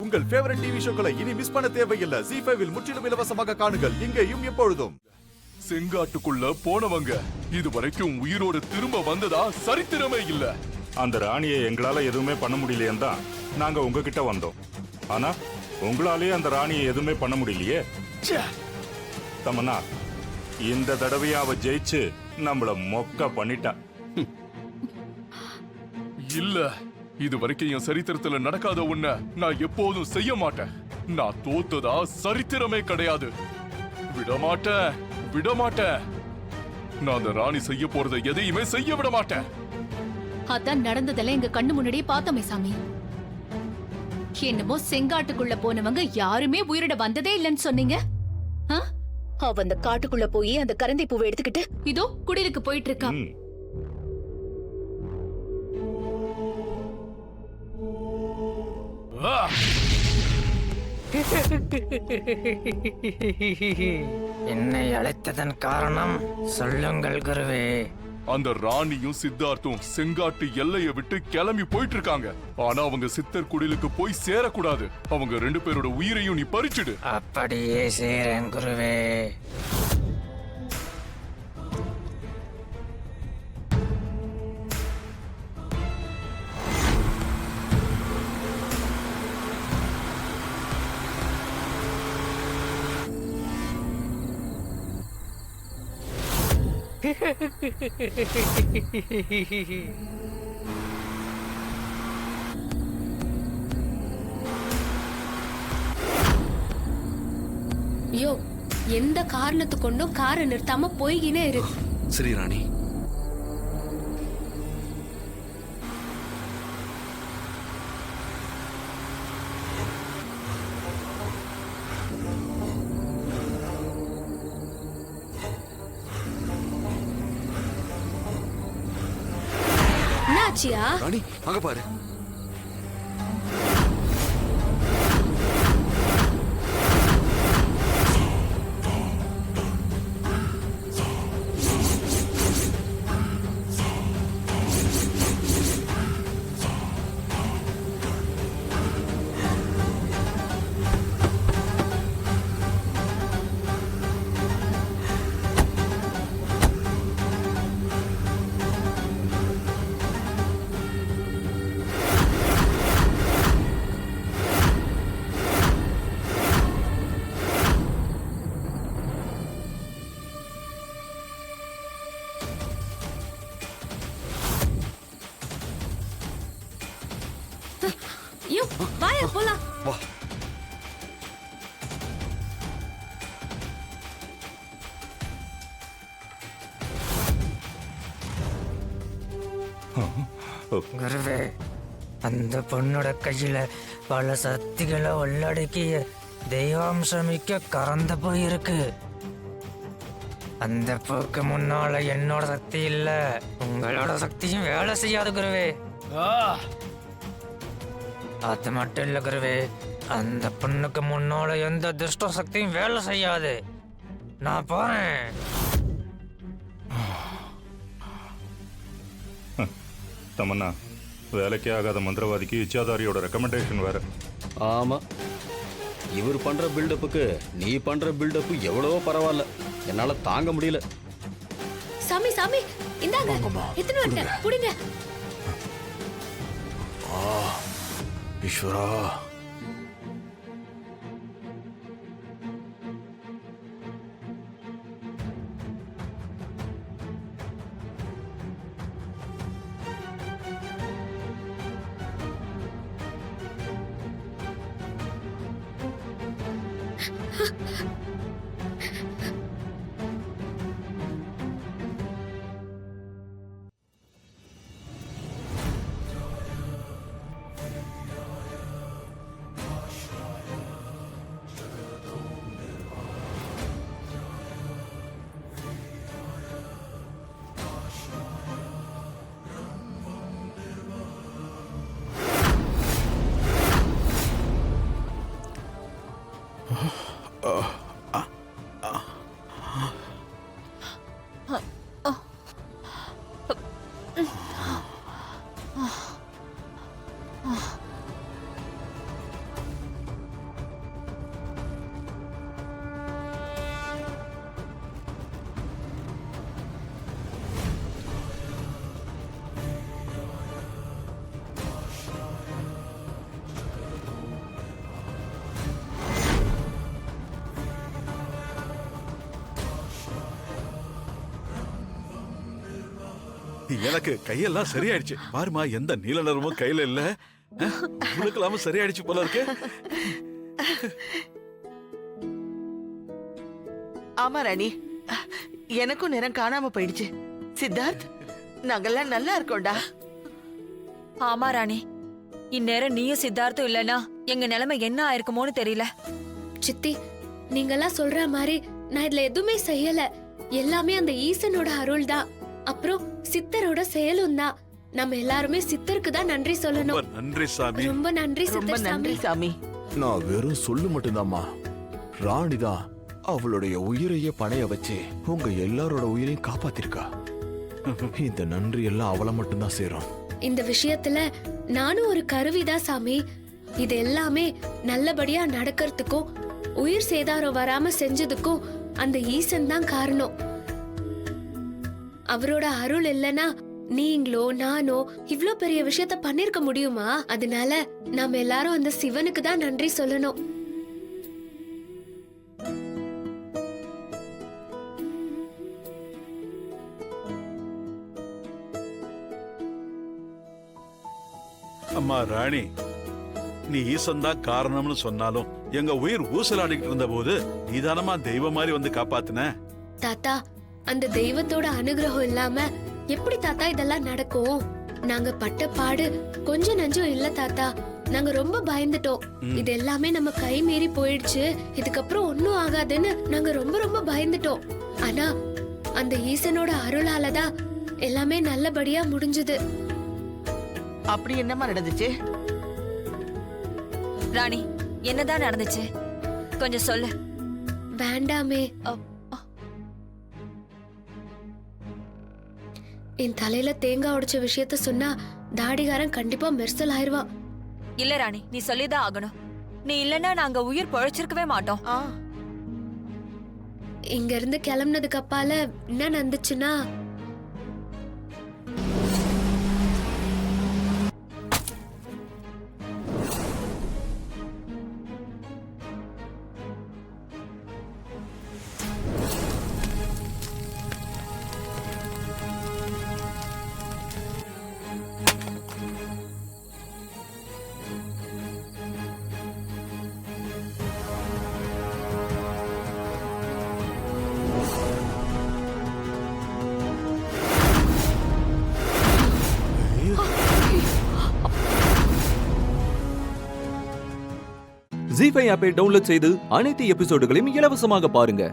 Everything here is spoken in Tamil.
உங்கள் ஃபேவரட் டிவி ஷோக்களை இனி மிஸ் பண்ண தேவையில்லை. ஜீ5 இல் முற்றிலும் இலவசமாக காணுங்கள். இங்கேயும் எப்பொழுதும். செங்காட்டுக்குள்ள போனவங்க இதுவரைக்கும் உயிரோடு திரும்ப வந்ததா சரித்திரமே இல்ல. அந்த ராணியை எங்களால எதுவுமே பண்ண முடியலையே தான் நாங்க உங்ககிட்ட வந்தோம். ஆனா உங்களாலேயே அந்த ராணியை எதுவுமே பண்ண முடியலையே. தமன்னா, இந்த தடவையை அவ ஜெயிச்சு நம்மள மொக்க பண்ணிட்டா. இல்ல, இது வரைக்கும் என் சரித்திரத்துல நடக்காத ஒண்ண நான் எப்போதும் செய்ய மாட்டேன். நான் தோத்ததா சரித்திரமே கிடையாது. விடமாட்டேன், விடமாட்டேன். நான் அந்த ராணி செய்ய போறதை எதையுமே செய்ய விட மாட்டேன். அதான் நடந்ததெல்லாம் எங்க கண்ணு முன்னாடியே பார்த்தோமே சாமி. என்னமோ செங்காட்டுக்குள்ள போனவங்க யாருமே உயிரிட வந்ததே இல்லைன்னு சொன்னீங்க. அவ அந்த காட்டுக்குள்ள போய் அந்த கரந்தை பூவை எடுத்துக்கிட்டு இதோ குடிலுக்கு போயிட்டு இருக்கா. என்னை அழைத்ததன் காரணம் சொல்லுங்கள் குருவே. அந்த ராணியும் சித்தார்த்தும் செங்காட்டு எல்லையை விட்டு கிளம்பி போயிட்டு இருக்காங்க. ஆனா அவங்க சித்தர் குடிலுக்கு போய் சேரக்கூடாது. அவங்க 2 பேரோட உயிரையும் நீ பறிச்சுடு. அப்படியே சேரன் குருவே. யோ, எந்த காரணத்து கொண்டும் காரை நிறுத்தாம போய்கினே இரு. சரி ராணி. என்னாச்சியா? ராணி அங்க பாரு. யோ, வாயா போலாம். வா. குருவே, அந்த பொண்ணோட கையில பல சக்திகளை உள்ளடக்கிய தெய்வாம்சமிக்க கறந்த போயிருக்கு. அந்த போக்கு முன்னால என்னோட சக்தி இல்ல, உங்களோட சக்தியும் வேலை செய்யாது குருவே. அது மட்டும் இல்ல குருவே, அந்த பொண்ணுக்கு முன்னால எந்த துஷ்ட சக்தியும் வேலை செய்யாது. நான் போறேன். தமன்னா, வேலைக்கே ஆகாத மந்திரவாதிக்கு இச்சாதாரியோட ரெக்கமெண்டேஷன் வேற. ஆமா, இவர் பண்ற பில்டப்புக்கு நீ பண்ற பில்டப்பு எவ்வளவோ பரவாயில்ல. என்னால தாங்க முடியல. சாமி சாமி, இந்தாங்க எத்தனை வந்தேன் புடிங்க. ஈஸ்வரா. எனக்கு கையெல்லாம் சரியாயிடுச்சு. பாருமா, எந்த நீல நிறமும் கையில இல்ல. உனக்கு இல்லாம சரியாயிடுச்சு போல இருக்கு. ஆமா ராணி, எனக்கும் நேரம் காணாம போயிடுச்சு. சித்தார்த், நாங்கெல்லாம் நல்லா இருக்கோம்டா. ஆமா ராணி, இந்நேரம் நீயும் சித்தார்த்தும் இல்லனா எங்க நிலைமை என்ன ஆயிருக்குமோன்னு தெரியல. சித்தி, நீங்கெல்லாம் சொல்ற மாதிரி நான் இதுல எதுவுமே செய்யல. எல்லாமே அந்த ஈசனோட அருள் தான். அப்புறம் சித்தரோட செயலும் தான். நம்ம எல்லாருமே சித்தருக்கு தான் நன்றி சொல்லணும். ரொம்ப நன்றி சாமி. ரொம்ப நன்றி ரொம்ப சித்தர் நன்றி சாமி. சாமி. நான் வெறும் சொல்லு மட்டும்தாம்மா. ராணிதான் அவளுடைய உயிரையே பணைய வச்சு உங்க எல்லாரோட உயிரையும் காப்பாத்திருக்கா. இந்த நன்றி எல்லாம் அவளை மட்டும்தான் சேரும். இந்த விஷயத்துல நானும் ஒரு கருவிதான் சாமி. இது எல்லாமே நல்லபடியா நடக்கிறதுக்கும் உயிர் சேதாரம் வராம செஞ்சதுக்கும் அந்த ஈசன் தான் காரணம். அவரோட அருள் இல்லனா நீங்களோ நானோ இவ்ளோ பெரிய விஷயத்த பண்ணிருக்க முடியுமா? அதனால நாம எல்லாரும் அந்த சிவனுக்கு தான் நன்றி சொல்லணும். அம்மா ராணி, நீ ஈசன் தான் காரணம்னு சொன்னாலும் எங்க உயிர் ஊசலாடிக்கிட்டு இருந்த போது நீதானமா தெய்வம் மாதிரி வந்து காப்பாத்தின. தாத்தா, அந்த தெய்வத்தோட அனுகிரகம் இல்லாம எப்படி தாத்தா இதெல்லாம் நடக்கும்? நாங்க பட்ட பாடு கொஞ்சம் நஞ்சம் இல்ல தாத்தா. நாங்க ரொம்ப பயந்துட்டோம். இது எல்லாமே நம்ம கை மீறி போயிடுச்சு, இதுக்கப்புறம் ஒன்னும் ஆகாதுன்னு நாங்க ரொம்ப ரொம்ப பயந்துட்டோம். ஆனா அந்த ஈசனோட அருளாலதான் எல்லாமே நல்லபடியா முடிஞ்சது. அப்படி என்னமா நடந்துச்சு? ராணி, என்னதான் நடந்துச்சு கொஞ்சம் சொல்லு. வேண்டாமே. என் தலையில தேங்காய் உடைச்ச விஷயத்த சொன்னா தாடிகாரன் கண்டிப்பா மெர்சல் ஆயிருவான். இல்ல ராணி, நீ சொல்லிதான் ஆகணும். நீ இல்லன்னா நாங்க உயிர் பொழைச்சிருக்கவே மாட்டோம். இங்க இருந்து கிளம்புனதுக்கு அப்பால என்ன நடந்துச்சுன்னா, ஜீ5 ஆப்பை டவுன்லோட் செய்து அனைத்து எபிசோடுகளையும் இலவசமாக பாருங்க.